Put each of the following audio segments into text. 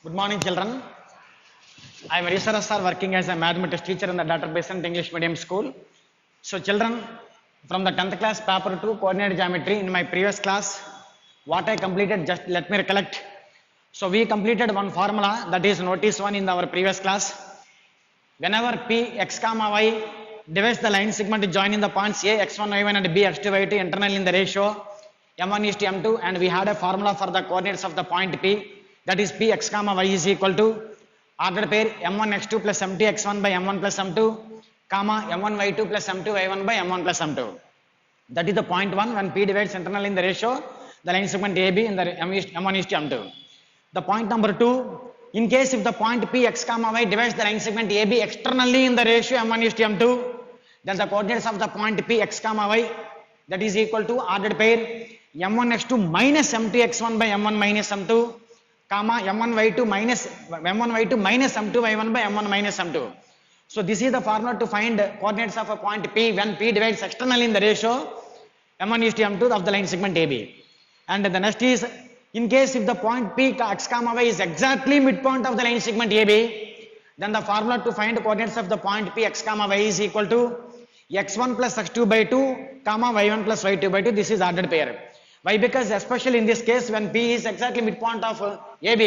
Good morning, children. I am Risara sir, working as a mathematics teacher in the Dr. Besant English Medium School. So, children, from the 10th class paper 2 coordinate geometry in my previous class, what I completed, just let me recollect. So, we completed one formula, that is notice one in our previous class. Whenever p x comma y divides the line segment joining the points a x1 y1 and b x2 y2 internally in the ratio m1 is to m2, and we had a formula for the coordinates of the point p, that is p x comma y is equal to ordered pair m1 x2 plus m2 x1 by m1 plus m2 comma m1 y2 plus m2 y1 by m1 plus m2. That is the point 1. When p divides internally in the ratio the line segment ab in the m1 is to m2. The point number 2, in case if the point p x comma y divides the line segment ab externally in the ratio m1 is to m2, then the coordinates of the point p x comma y, that is equal to ordered pair m1 x2 minus m2 x1 by m1 minus m2 comma m1 y2 minus m2 y1 by m1 minus m2. So this is the formula to find coordinates of a point p when p divides externally in the ratio m1 is to m2 of the line segment ab. And the next is, in case if the point p x comma y is exactly midpoint of the line segment ab, then the formula to find coordinates of the point p x comma y is equal to x1 plus x2 by 2 comma y1 plus y2 by 2. This is ordered pair. Why? Because especially in this case when p is exactly midpoint of ab,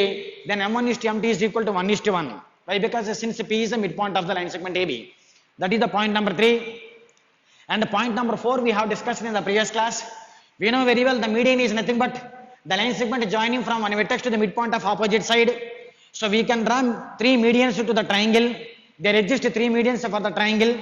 then m1 is to m2 is equal to 1 is to 1. Why? Because since p is the midpoint of the line segment ab. That is the point number 3. And point number 4 we have discussed in the previous class. We know very well the median is nothing but the line segment joining from one vertex to the midpoint of opposite side. So we can draw 3 medians to the triangle. There exist 3 medians for the triangle.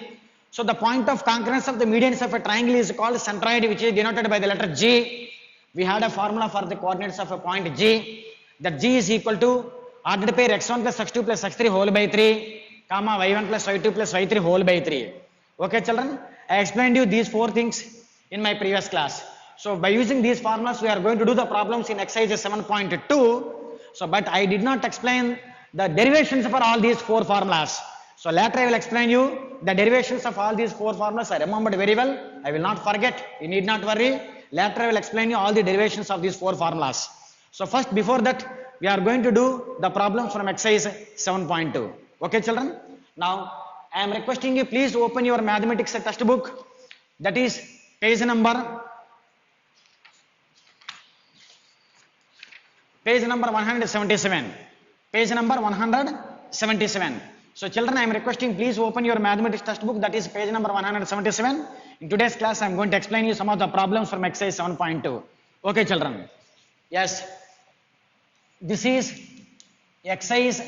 So the point of concurrence of the medians of a triangle is called centroid, which is denoted by the letter G. We had a formula for the coordinates of a point G. That G is equal to ordered pair x1 plus x2 plus x3 whole by 3 comma y1 plus y2 plus y3 whole by 3. Okay, children? I explained you these 4 things in my previous class. So by using these formulas we are going to do the problems in exercise 7.2. So but I did not explain the derivations for all these 4 formulas. So later I will explain you the derivations of all these 4 formulas. I remembered very well. I will not forget. You need not worry. Later I will explain you all the derivations of these 4 formulas. So first, before that, we are going to do the problems from exercise 7.2. Okay, children? Now I am requesting you, please open your mathematics textbook. That is page number 177. Page number 177. So children, I am requesting, please open your mathematics textbook, that is page number 177. In today's class I am going to explain you some of the problems from exercise 7.2. Okay, children? Yes. This is exercise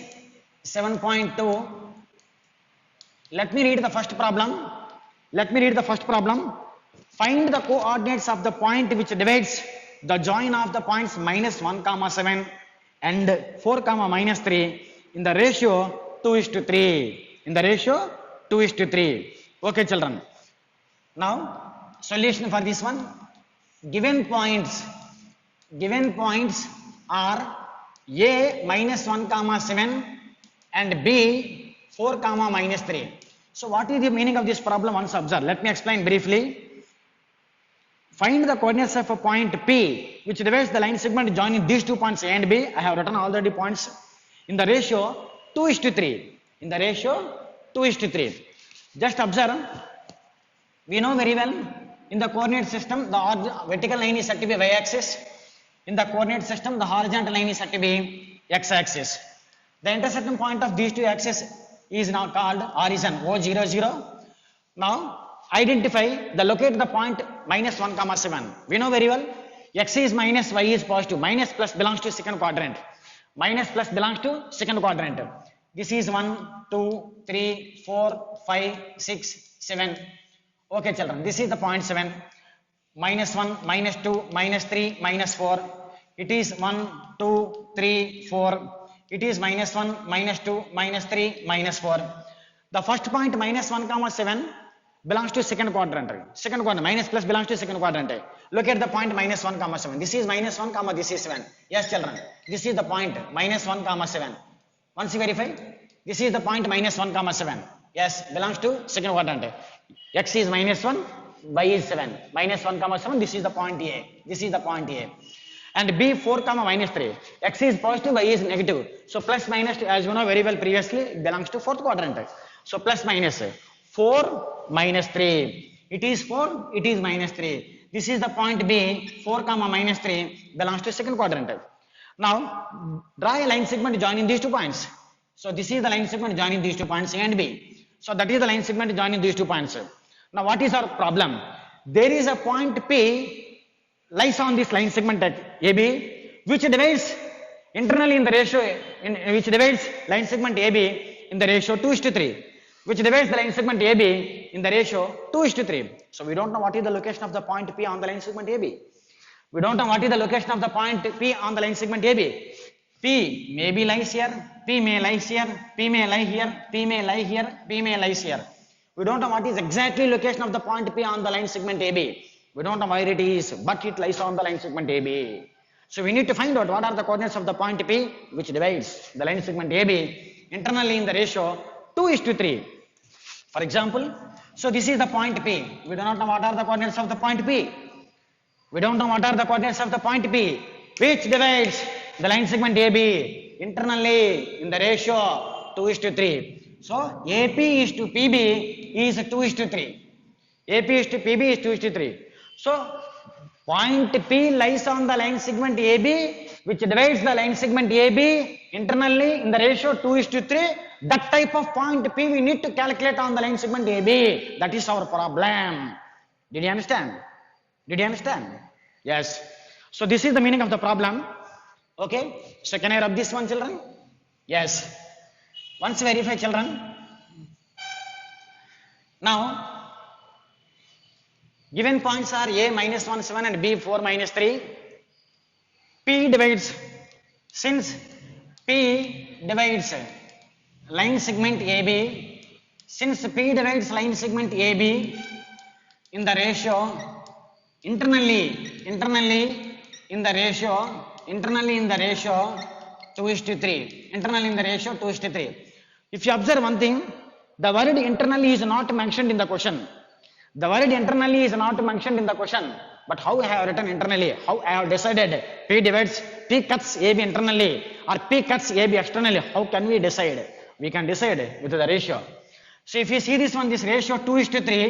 7.2. Let me read the first problem. Find the coordinates of the point which divides the join of the points minus 1 comma 7 and 4 comma minus 3 in the ratio 2 is to 3. In the ratio 2 is to 3. Okay, children? Now solution for this one. Given points are a minus 1 comma 7 and b 4 comma minus 3. So what is the meaning of this problem? Once observe. Let me explain briefly. Find the coordinates of a point P which divides the line segment joining these 2 points A and B. I have written already points in the ratio 2 is to 3. In the ratio 2 is to 3. Just observe. We know very well in the coordinate system the vertical line is said to be y-axis. In the coordinate system the horizontal line is said to be x-axis. The intersection point of these 2 axes is now called origin O00. Now identify locate the point minus 1 comma 7. We know very well x is minus, y is positive. Minus plus belongs to second quadrant. This is 1, 2, 3, 4, 5, 6, 7. Okay, children, this is the point 7. Minus 1, minus 2, minus 3, minus 4. It is 1, 2, 3, 4. It is minus 1, minus 2, minus 3, minus 4. The first point minus 1 comma 7 belongs to second quadrant. Minus plus belongs to second quadrant. Look at the point minus 1 comma 7. This is minus 1 comma this is 7. Yes, children, this is the point minus 1 comma 7. Once you verify, this is the point minus 1 comma 7. Yes, belongs to second quadrant. X is minus 1, y is 7. Minus 1 comma 7, this is the point A. and B 4 comma minus 3. X is positive, Y is negative. So plus minus, as you know very well previously, it belongs to fourth quadrant. So plus minus 4 minus 3. It is 4, it is minus 3. This is the point B, 4 comma minus 3 belongs to second quadrant. Now draw a line segment joining these 2 points. So this is the line segment joining these 2 points A and B. So that is the line segment joining these 2 points. Now what is our problem? There is a point P lies on this line segment at AB, which divides internally in the ratio, which divides line segment AB in the ratio 2:3, which divides the line segment AB in the ratio 2:3. So we don't know what is the location of the point P on the line segment AB. We don't know what is the location of the point P on the line segment AB. P maybe lies here, P may lies here, P may lie here, P may lie here, P may lies here. We don't know what is exactly location of the point P on the line segment AB. We don't know where it is, but it lies on the line segment AB. So we need to find out what are the coordinates of the point P which divides the line segment AB internally in the ratio 2:3. For example, so this is the point P. We do not know what are the coordinates of the point P. We don't know what are the coordinates of the point P which divides the line segment AB internally in the ratio 2:3. So AP is to PB is 2:3. AP is to PB is 2:3. So point P lies on the line segment AB which divides the line segment AB internally in the ratio 2:3. That type of point P we need to calculate on the line segment AB. That is our problem. Did you understand? Did you understand? Yes. So this is the meaning of the problem. Okay. So can I rub this one, children? Yes. Once verify, children. Now, given points are A minus 1, 7 and B 4 minus 3. P divides, since P divides line segment AB, since P divides line segment AB in the ratio internally in the ratio 2:3. Internally in the ratio 2:3. If you observe one thing, the word internally is not mentioned in the question. The word internally is not mentioned in the question. But how I have written internally? How I have decided P cuts AB internally or P cuts AB externally? How can we decide? We can decide with the ratio. So if you see this one, this ratio 2:3.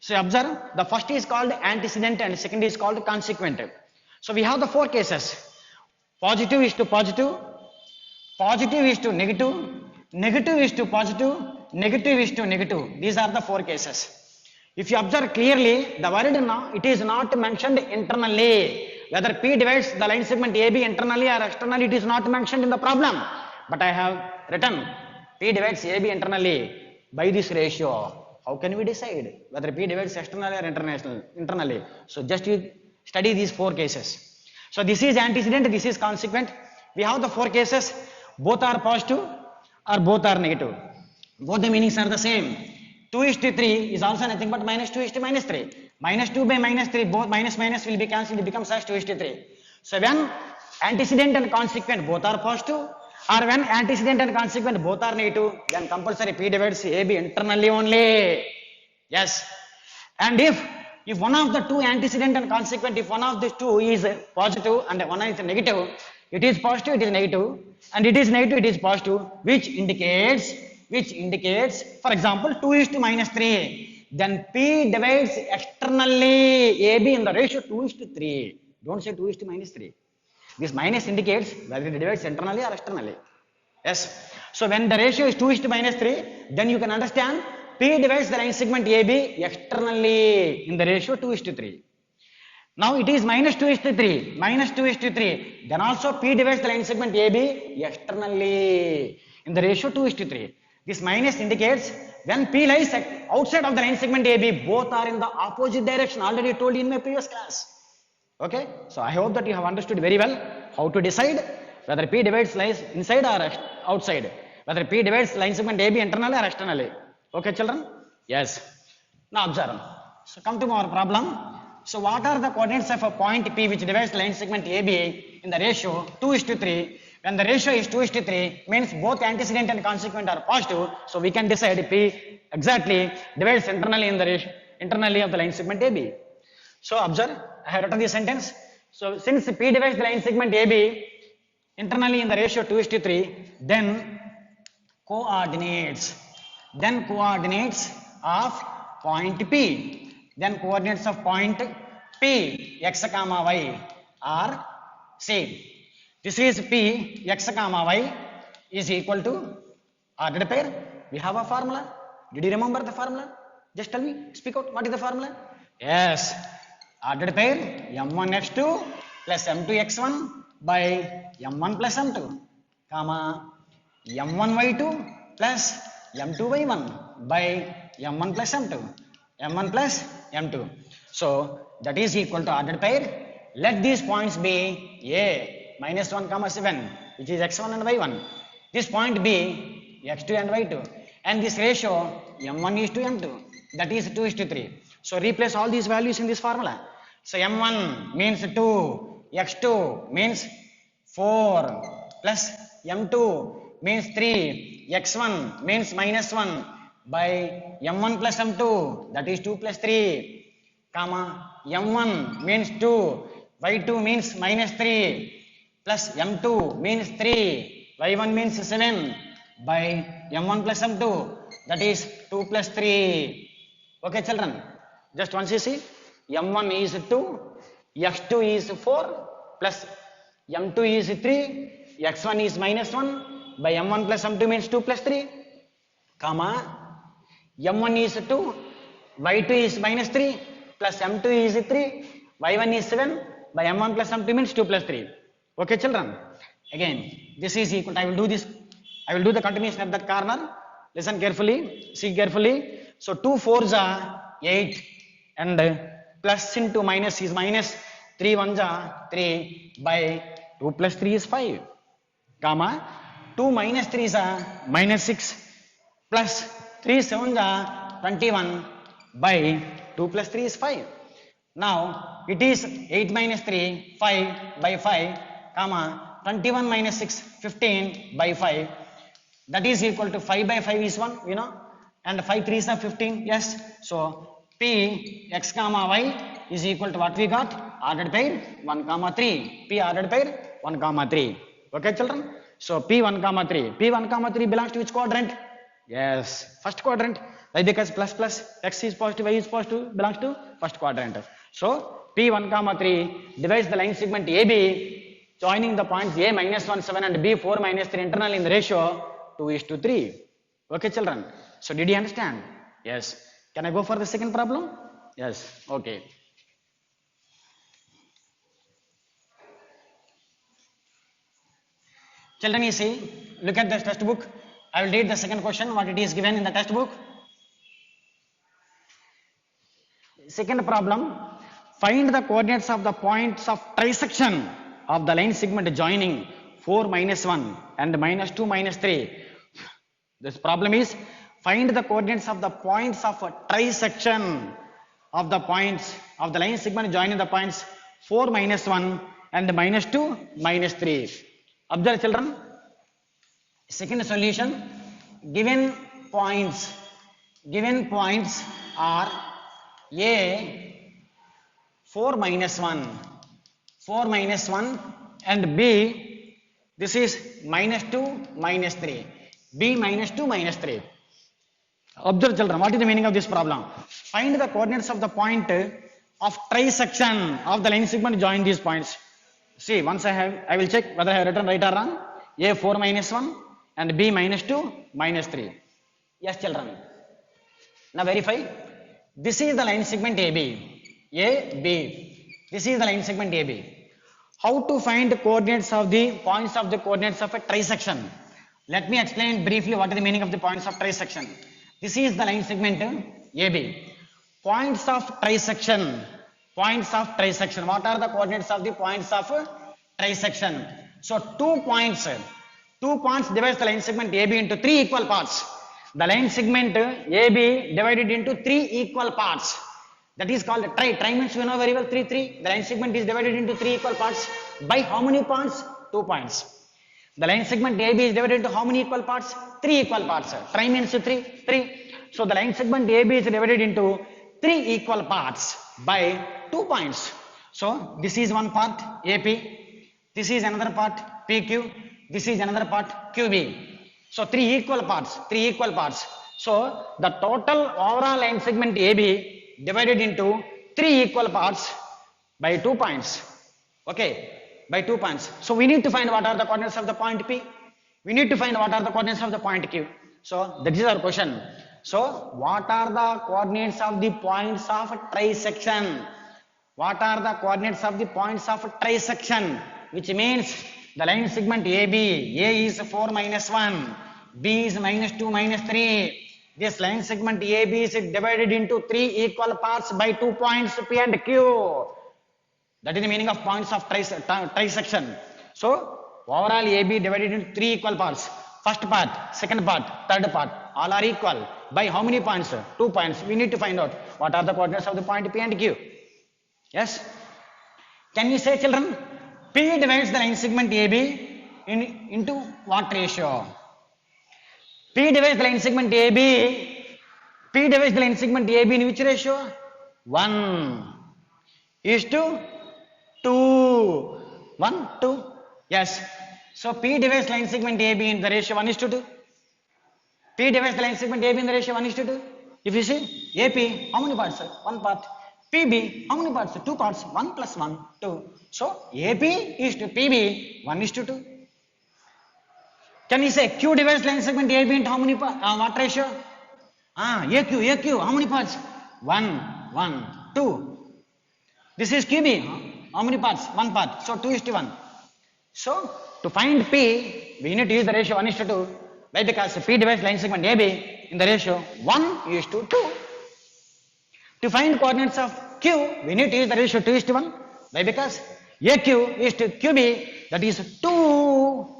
So observe, the first is called antecedent and second is called consequent. So we have the 4 cases. Positive is to positive, positive is to negative, negative is to positive, negative is to negative. These are the 4 cases. If you observe clearly, the word now, it is not mentioned internally. Whether P divides the line segment AB internally or externally, it is not mentioned in the problem. But I have written P divides AB internally by this ratio. How can we decide whether P divides externally or internally? So just you study these 4 cases. So this is antecedent, this is consequent. We have the 4 cases. Both are positive or both are negative. Both the meanings are the same. 2:3 is also nothing but minus 2:3. Minus 2 by minus 3, both minus will be cancelled, it becomes as 2:3. So when antecedent and consequent both are positive, or when antecedent and consequent both are negative, then compulsory P divides AB internally only. Yes. And if one of the 2 antecedent and consequent, if one of these 2 is positive and one is negative, it is positive, it is negative, and it is negative, it is positive, which indicates, for example, 2:3. Then P divides externally AB in the ratio 2:3. Don't say 2:3. This minus indicates whether it divides internally or externally. Yes. So when the ratio is 2:3, then you can understand P divides the line segment AB externally in the ratio 2:3. Now it is minus 2:3. Then also P divides the line segment AB externally in the ratio 2:3. This minus indicates when P lies outside of the line segment AB, both are in the opposite direction. Already told you in my previous class. Okay. So I hope that you have understood very well how to decide whether P divides lies inside or outside. Whether P divides line segment AB internally or externally. Okay, children? Yes. Now observe. So come to our problem. So what are the coordinates of a point P which divides line segment AB in the ratio 2:3? When the ratio is 2:3, means both antecedent and consequent are positive. So we can decide P exactly divides internally in the ratio internally of the line segment AB. So observe, I have written this sentence. So since P divides the line segment AB internally in the ratio 2:3, then coordinates of point P, then coordinates of point P, x comma y are same. This is P, x comma y is equal to ordered pair. We have a formula. Did you remember the formula? Just tell me, speak out, what is the formula? Yes, ordered pair m1x2 plus m2x1 by m1 plus m2, comma m1y2 plus m2y1 by m1 plus m2. So that is equal to ordered pair. Let these points be A minus 1 comma 7, which is x1 and y1. This point B x2 and y2, and this ratio m1 is to m2, that is 2:3. So replace all these values in this formula. So m1 means 2, x2 means 4 plus m2 means 3, x1 means minus 1 by m1 plus m2, that is 2 plus 3, comma m1 means 2, y2 means minus 3 plus m2 means 3, y1 means 7 by m1 plus m2, that is 2 plus 3. Okay children, just once you see, m1 is 2, x2 is 4 plus m2 is 3, x1 is minus 1 by m1 plus m2 means 2 plus 3, comma m1 is 2, y2 is minus 3 plus m2 is 3, y1 is 7 by m1 plus m2 means 2 plus 3. Okay children, again this is equal to, I will do the continuation at that corner. Listen carefully, see carefully. So 2 4s are 8 and plus into minus is minus, 3 1s are 3 by 2 plus 3 is 5, comma 2 minus 3s are minus 6 plus 3 7s are 21 by 2 plus 3 is 5. Now it is 8 minus 3, 5 by 5, comma 21 minus 6, 15 by 5, that is equal to 5 by 5 is 1, you know, and 5 3s are 15, yes. So P x comma y is equal to what we got? Ordered pair 1 comma 3, P ordered pair 1 comma 3. Okay children, so P 1 comma 3, P 1 comma 3 belongs to which quadrant? Yes, first quadrant. Why? Because plus plus, x is positive, y is positive, belongs to first quadrant. So P 1 comma 3 divides the line segment AB joining the points A minus 1 7 and B 4 minus 3 internal in the ratio 2:3. Okay children, so did you understand? Yes. Can I go for the second problem? Yes, okay. Children, you see, look at the textbook. I will read the second question, what it is given in the textbook. Second problem, find the coordinates of the points of trisection of the line segment joining 4 minus 1 and minus 2 minus 3. This problem is, find the coordinates of the points of a trisection of the points of the line segment joining the points 4 minus 1 and minus 2 minus 3. Observe children, second solution, given points are A 4 minus 1 and B, this is minus 2 minus 3, B minus 2 minus 3. Observe children, what is the meaning of this problem? Find the coordinates of the point of trisection of the line segment join these points. See, once I will check whether I have written right or wrong. A 4 minus 1 and B minus 2 minus 3. Yes children. Now verify. This is the line segment AB. AB. This is the line segment AB. How to find the coordinates of the points of the coordinates of a trisection? Let me explain briefly what is the meaning of the points of trisection. This is the line segment AB. Points of trisection. Points of trisection. What are the coordinates of the points of trisection? So 2 points divides the line segment AB into 3 equal parts. The line segment AB divided into 3 equal parts. That is called a tri. Tri means you know very well 3 3. The line segment is divided into 3 equal parts. By how many points? 2 points. The line segment AB is divided into how many equal parts? 3 equal parts. Tri means 3. So the line segment AB is divided into 3 equal parts by 2 points. So this is one part AP, this is another part PQ, this is another part QB. So three equal parts. So the total overall line segment AB divided into three equal parts by 2 points. Okay, by 2 points. So we need to find what are the coordinates of the point P. We need to find what are the coordinates of the point Q. So that is our question. So what are the coordinates of the points of trisection? What are the coordinates of the points of trisection? Which means the line segment AB, A is 4 minus 1, B is minus 2 minus 3. This line segment AB is divided into three equal parts by 2 points P and Q. That is the meaning of points of trisection. So overall AB divided into three equal parts. First part, second part, third part, all are equal. By how many points? 2 points. We need to find out what are the coordinates of the point P and Q. Yes? Can you say, children? P divides the line segment AB into what ratio? P divides the line segment AB. P divides the line segment AB in which ratio? 1 is to 2. 1, 2. Yes. So P divides line segment AB in the ratio 1 is to 2. P divides the line segment AB in the ratio 1 is to 2. If you see AP, how many parts? 1 part. PB, how many parts? 2 parts. 1 plus 1, 2. So AP is to PB 1 is to 2. Can you say Q divides line segment AB into how many parts? What ratio? AQ, how many parts? 1, 1, 2. This is QB. How many parts? 1 part. So 2 is to 1. So to find P, we need to use the ratio 1 is to 2. Why? Because P divides line segment AB in the ratio 1 is to 2. To find coordinates of Q, we need to use the ratio 2 is to 1. Why? Because AQ is to QB, that is 2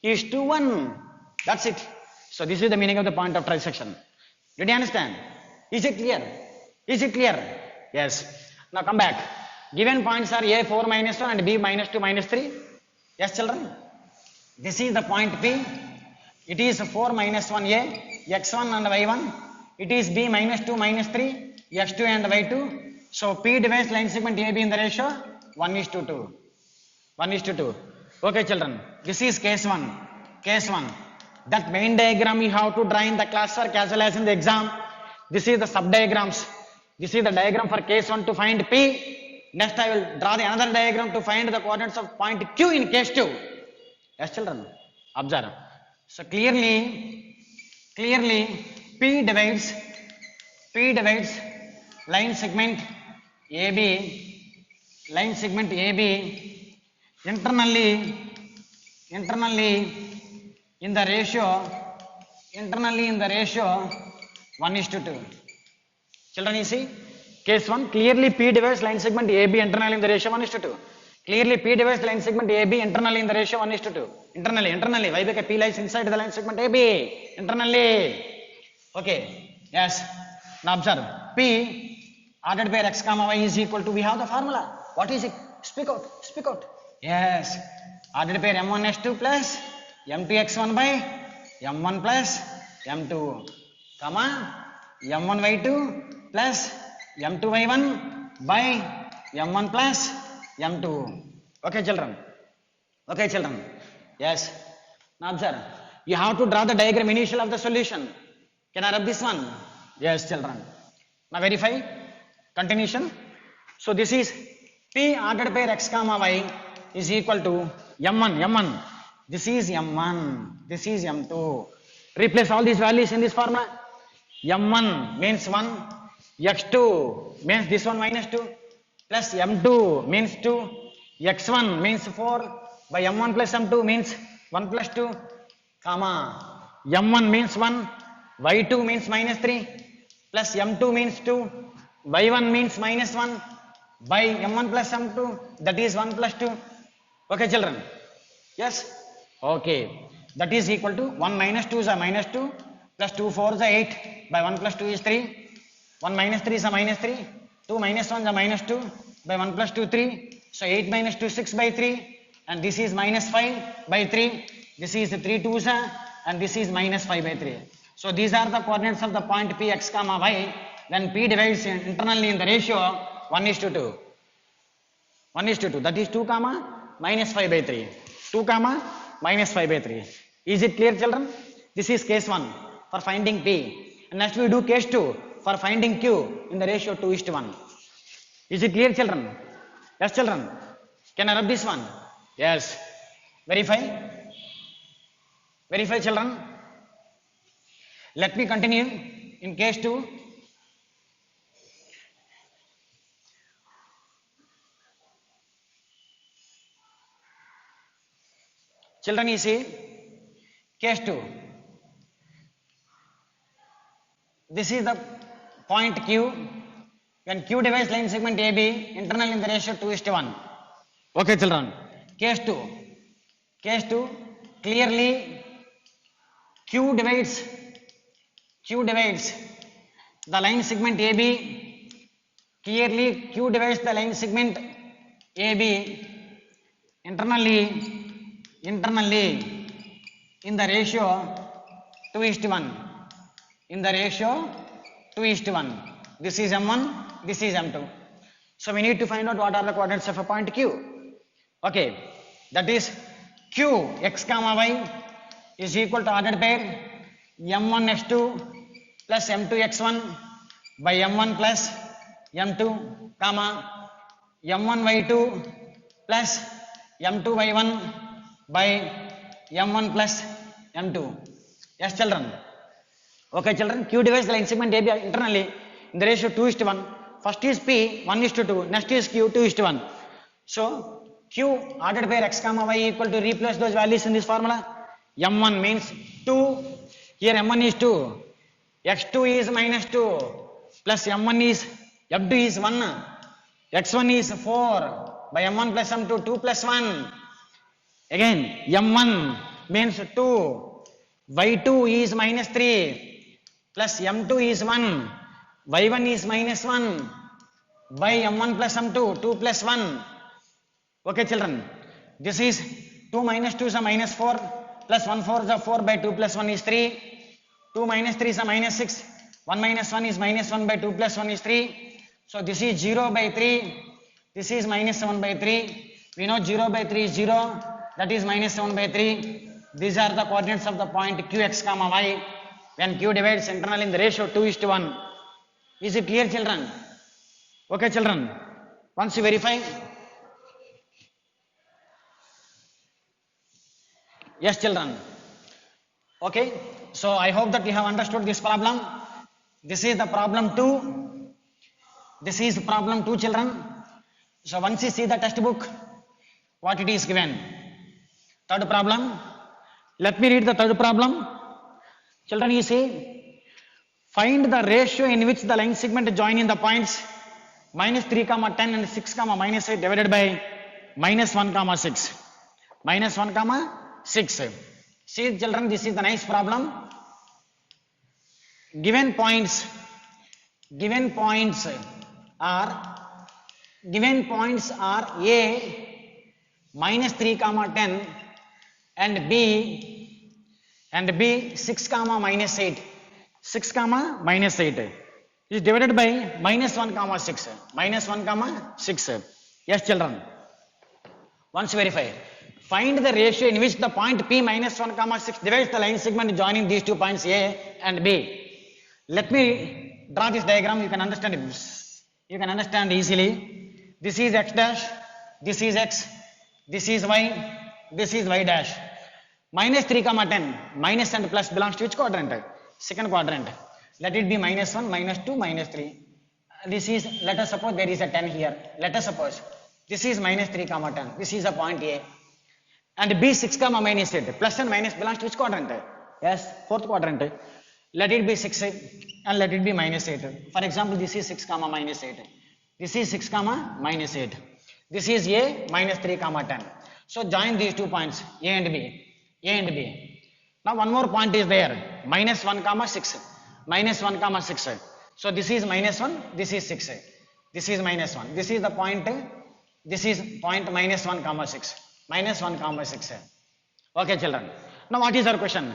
is to 1. That's it. So this is the meaning of the point of trisection. Did you understand? Is it clear? Is it clear? Yes. Now come back. Given points are A 4 minus 1 and B minus 2 minus 3. Yes, children. This is the point P. It is 4 minus 1A, x1 and y1. It is B minus 2 minus 3, x2 and y2. So P divides line segment AB in the ratio 1 is to 2. 1 is to 2. Okay, children. This is case 1. Case 1. That main diagram you have to draw in the classwork as well as in the exam. This is the sub diagrams. This is the diagram for case 1 to find P. Next I will draw the another diagram to find the coordinates of point Q in case 2. Yes, children. Observe. So clearly P divides line segment AB internally in the ratio 1 is to 2. Children, you see case 1, clearly P divides line segment AB internally in the ratio 1 is to 2. Clearly P divides line segment AB internally in the ratio 1 is to 2. Internally. Why? Because P lies inside the line segment AB. Internally. Okay. Yes. Now observe. P ordered pair x comma y is equal to, we have the formula. What is it? Speak out. Yes. Ordered pair m1s2 plus m2x1 by m1 plus m2, comma m1y2 plus m2y1 by m1 plus m2. Okay, children. Yes. Now observe. You have to draw the diagram initial of the solution. Can I rub this one? Yes, children. Now verify. Continuation. So this is P ordered pair x comma y is equal to m1. This is m1. This is m2. Replace all these values in this formula. m1 means 1. x2 means this one minus 2. Plus m2 means 2. x1 means 4. By m1 plus m2 means 1 plus 2. Comma. m1 means 1. y2 means minus 3. Plus m2 means 2. y1 means minus 1. By m1 plus m2, that is 1 plus 2. Okay, children? Yes? Okay. That is equal to 1 minus 2 is a minus 2. Plus 2 4 is a 8. By 1 plus 2 is 3. 1 minus 3 is a minus 3. 2 minus 1 is a minus 2. By 1 plus 2, 3. So 8 minus 2, 6 by 3. And this is minus 5 by 3. This is 3 2s and this is minus 5 by 3. So these are the coordinates of the point P x comma y. Then P divides internally in the ratio 1 is to 2. 1 is to 2. That is 2 comma minus 5 by 3. 2 comma minus 5 by 3. Is it clear, children? This is case 1 for finding P. And next we do case 2 for finding Q in the ratio 2 is to 1. Is it clear, children? Yes, children. Can I rub this one? Yes. Verify. Verify, children. Let me continue in case 2. Children, you see, case 2. This is the point Q. When Q divides line segment AB, internal in the ratio 2 is to 1. Okay, children. Case 2. Case 2. Clearly, Q divides the line segment AB. Clearly, Q divides the line segment AB internally in the ratio 2 is to 1. In the ratio 2 is to 1. This is M1, this is M2. So we need to find out what are the coordinates of a point Q. Okay, that is Q x comma y is equal to ordered pair M1 x2 plus M2 x1 by M1 plus M2 comma M1 y2 plus M2 y1 by M1 plus M2. Yes, children. Okay, children. Q divides the line segment AB internally in the ratio 2 is to 1. First is P, 1 is to 2. Next is Q, 2 is to 1. So, Q ordered pair x comma y equal to replace those values in this formula. M1 means 2. Here M1 is 2. X2 is minus 2. Plus M1 is, M2 is 1. X1 is 4. By M1 plus M2, 2 plus 1. Again, M1 means 2. Y2 is minus 3. Plus M2 is 1. Y1 is minus 1 by M1 plus M2, 2 plus 1. Okay, children. This is 2 minus 2 is a minus 4 plus 1 4 is a 4 by 2 plus 1 is 3. 2 minus 3 is a minus 6. 1 minus 1 is minus 1 by 2 plus 1 is 3. So this is 0 by 3. This is minus 7 by 3. We know 0 by 3 is 0. That is minus 7 by 3. These are the coordinates of the point Qx comma y when Q divides internal in the ratio 2 is to 1. Is it clear, children? Okay, children. Once you verify. Yes, children. Okay. So I hope that you have understood this problem. This is the problem 2. This is problem 2, children. So once you see the textbook, what it is given. Third problem. Let me read the third problem. Children, you see. Find the ratio in which the line segment join in the points minus 3 comma 10 and 6 comma minus 8 divided by minus 1 comma 6. Minus 1 comma 6. See, children, this is the nice problem. Given points are A minus 3 comma 10 and B 6 comma minus 8. 6 comma minus 8 is divided by minus 1 comma 6. Minus 1 comma 6. Yes, children. Once verify. Find the ratio in which the point P minus 1 comma 6 divides the line segment joining these 2 points A and B. Let me draw this diagram. You can understand it. You can understand easily. This is x dash. This is x. This is y. This is y dash. Minus 3 comma 10. Minus and plus belongs to which quadrant? Second quadrant. Let it be minus 1, minus 2, minus 3. This is, let us suppose there is a 10 here. Let us suppose this is minus 3 comma 10. This is a point A. And B 6 comma minus 8. Plus and minus belongs to which quadrant? Yes, fourth quadrant. Let it be 6 and let it be minus 8. For example, this is 6 comma minus 8. This is 6 comma minus 8. This is A minus 3 comma 10. So join these 2 points A and B. A and B. Now one more point is there, minus 1 comma 6, minus 1 comma 6. So this is minus 1, this is 6. This is minus 1. This is the point, this is point minus 1 comma 6. Minus 1 comma 6. Okay, children. Now what is our question?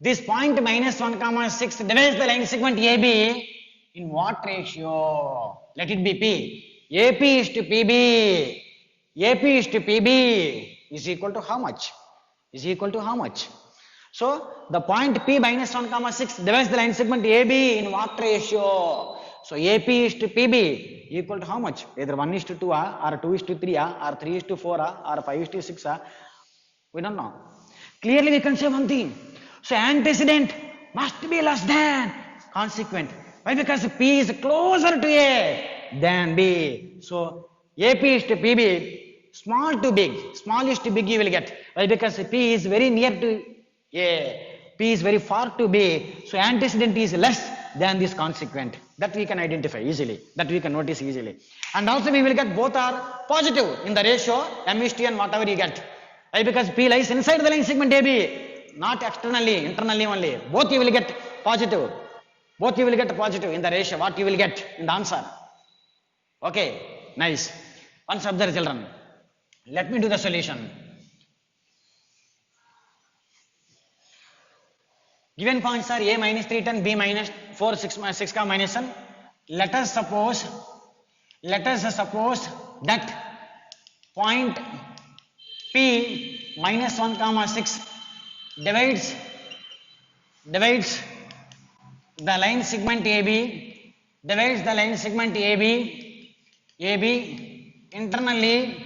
This point minus 1 comma 6 divides the line segment AB in what ratio? Let it be P. AP is to PB. AP is to PB is equal to how much? Is equal to how much? So the point P minus 1 comma 6 divides the line segment AB in what ratio? So AP is to PB equal to how much? Either 1 is to 2 or 2 is to 3 or 3 is to 4 or 5 is to 6. We don't know. Clearly we can say one thing. So antecedent must be less than consequent. Why? Because P is closer to A than B. So AP is to PB, small to big, small is to big you will get. Why? Because P is very near to A, P is very far to B. So antecedent is less than this consequent. That we can identify easily, that we can notice easily. And also we will get both are positive in the ratio M is to N whatever you get. Why? Because P lies inside the line segment AB, not externally, internally only. Both you will get positive. Both you will get positive in the ratio, what you will get in the answer. Okay, nice. Once observe children. Let me do the solution. Given points are A minus 3, 10, B minus 4, 6, minus 1. Let us suppose that point P minus 1 comma 6 divides the line segment AB, internally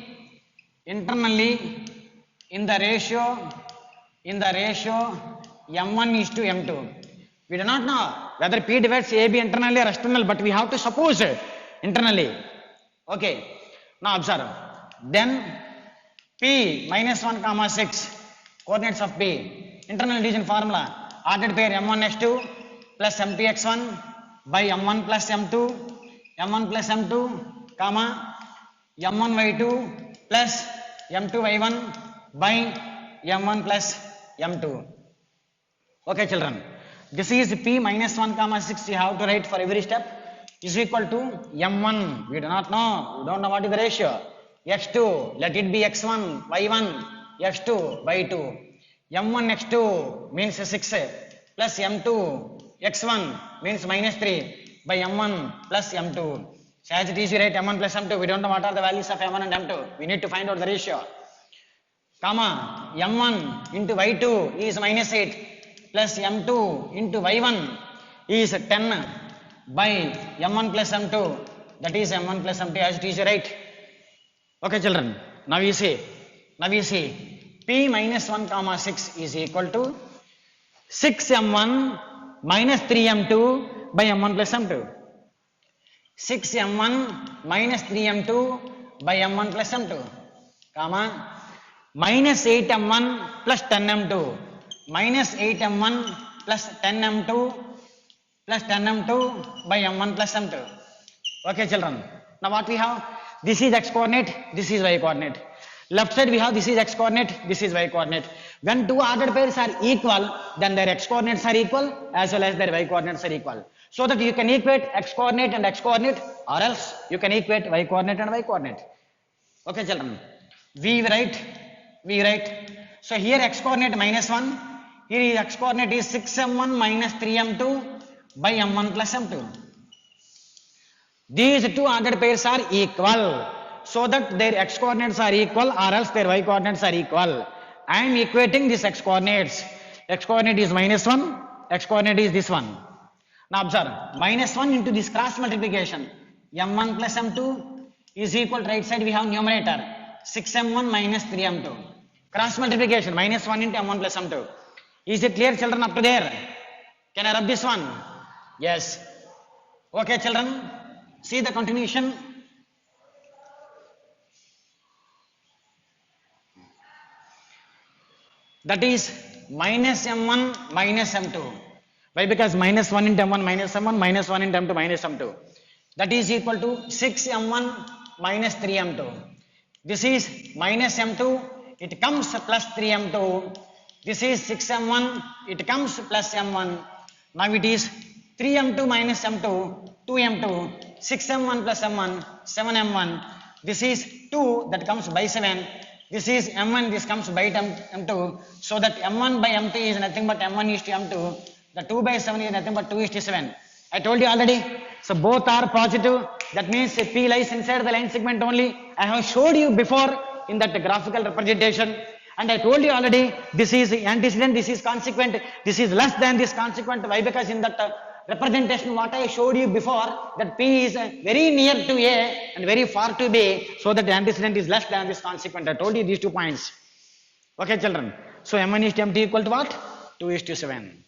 in the ratio M1 is to M2. We do not know whether P divides AB internally or external, but we have to suppose internally. Okay. Now observe. Then P minus 1 comma 6 coordinates of P, internal division formula, ordered pair M1x2 plus M2x1 by M1 plus M2 comma M1y2 plus M2y1 by M1 plus M2. Okay children, this is P minus 1 comma 6 you have to write for every step is equal to M1, we do not know, we don't know what is the ratio, x2, let it be x1, y1, x2, y2, M1 x2 means 6 plus M2 x1 means minus 3 by M1 plus M2. So as it is you write M1 plus M2, we don't know what are the values of M1 and M2, we need to find out the ratio. Comma M1 into y2 is minus 8 plus M2 into y1 is 10 by M1 plus M2, that is M1 plus M2 as it is right. Okay children, now you see P minus 1 comma 6 is equal to 6M1 minus 3M2 by M1 plus M2. 6M1 minus 3M2 by M1 plus M2, comma minus 8M1 plus 10M2, minus 8M1 plus 10M2 by M1 plus M2. Okay children, now what we have? This is x coordinate, this is y coordinate. Left side we have this is x coordinate, this is y coordinate. When two ordered pairs are equal, then their x coordinates are equal as well as their y coordinates are equal. So that you can equate x coordinate and x coordinate, or else you can equate y coordinate and y coordinate. Okay children, we write. So here x coordinate minus 1, here x coordinate is 6M1 minus 3M2 by M1 plus M2. These two ordered pairs are equal, so that their x coordinates are equal or else their y coordinates are equal. I am equating these x coordinates. X coordinate is minus 1, x coordinate is this one. Now observe, minus 1 into this cross multiplication, M1 plus M2 is equal to right side we have numerator 6M1 minus 3M2. Cross multiplication minus 1 into M1 plus M2. Is it clear children up to there? Can I rub this one? Yes. Okay children, see the continuation. That is minus M1 minus M2. Why? Because minus 1 into M1 minus M1 minus 1 into M2 minus M2. That is equal to 6M1 minus 3M2. This is minus M2, it comes plus 3M2. This is 6M1, it comes plus M1. Now it is 3M2 minus M2, 2M2, 6M1 plus M1, 7M1. This is 2 that comes by 7. This is M1, this comes by M2. So that M1 by M2 is nothing but M1 is to M2. The 2 by 7 is nothing but 2 is to 7. I told you already, So both are positive. That means P lies inside the line segment only. I have showed you before in that graphical representation. And I told you already, this is antecedent, this is consequent, this is less than this consequent. Why? Because in that representation, what I showed you before, that P is very near to A and very far to B, so that the antecedent is less than this consequent. I told you these 2 points. Okay, children. So M1 is to MT equal to what? 2:7.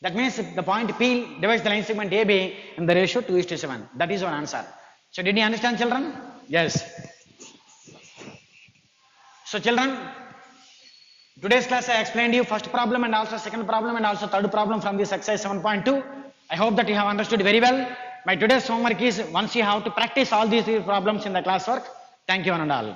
That means the point P divides the line segment AB in the ratio 2:7. That is our answer. So did you understand, children? Yes. So children, today's class I explained you first problem and also second problem and also third problem from this exercise 7.2. I hope that you have understood very well. My today's homework is once you have to practice all these 3 problems in the classwork. Thank you one and all.